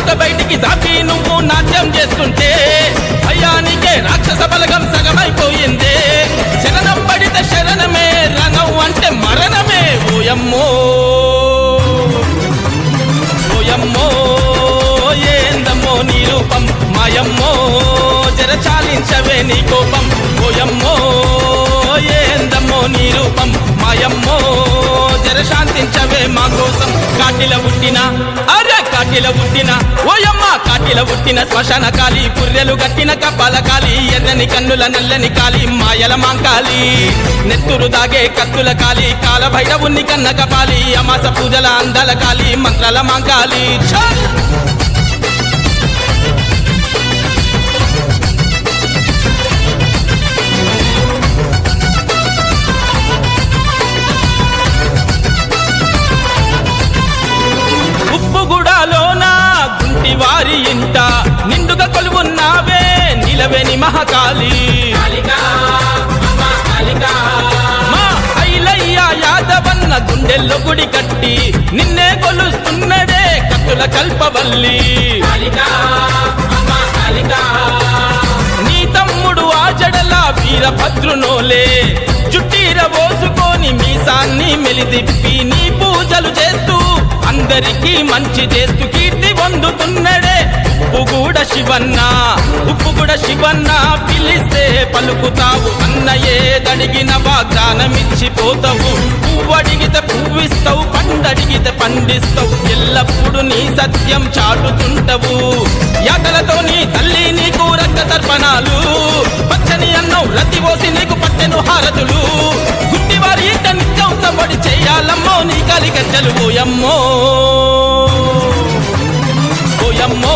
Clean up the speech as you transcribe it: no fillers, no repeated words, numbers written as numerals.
బురక బయటికి దాపి నువ్వు నాట్యం చేస్తుంటే భయానికే రాక్షస బలగం సగమైపోయిందే శరణం పడితే శరణమే రణం అంటే మరణమే ఓయమ్మో ఓయమ్మో ఏందమ్మో నీ రూపం మాయమ్మో జర చాలించవే నీ కోపం ఓయమ్మో ఏందమ్మో నీ రూపం మాయమ్మో జర శాంతించవే మా కోసం కాటిల పుట్టిన అరే కాటిల పుట్టిన ఓయమ్మ కాటిల పుట్టిన శ్మశాన కాలి పుర్రెలు గట్టిన కపాల కాలి ఎర్రని కన్నుల నల్లని కాలి మాయల మాంకాలి నెత్తురు దాగే కత్తుల కాలి కాల భైరవుని కన్న కపాలి అమాస పూజల అందాల కాలి మంత్రాల మాంకాలి వారి ఇంట నిండుగా కొలువున్నావే నిలవేని మహాకాళి మా ఐలయ్య యాదవన్న గుండెల్లో గుడి కట్టి నిన్నే కొలుస్తున్నడే కత్తుల కల్పవల్లి నీ తమ్ముడు ఆ జడల వీరభద్రునోలే చుట్టీర పోసుకొని మీసాన్ని మెలిదిప్పి నీ పూజలు చేస్తూ అందరికీ మంచి చేస్తూ కీర్తి పొందుతున్నడే ఉప్పు కూడా శివన్న పిలిస్తే పలుకుతావు అన్నయే దడిగిన వాగ్దానమిచ్చిపోతావు పువ్వడిగితే పువ్విస్తావు పండడిగితే పండిస్తావు ఎల్లప్పుడు నీ సత్యం చాటుతుంటవు యాకలతో నీ తల్లి నీకు రక్త తర్పణాలు పచ్చని అన్నం రతి పోసి నీకు పట్టెను హారతులు గుడ్డివారి ఇంట నిత్యం సబడి చేయాలమ్మో నీ కలిగజ్జలు ఓయమ్మో ఓయమ్మో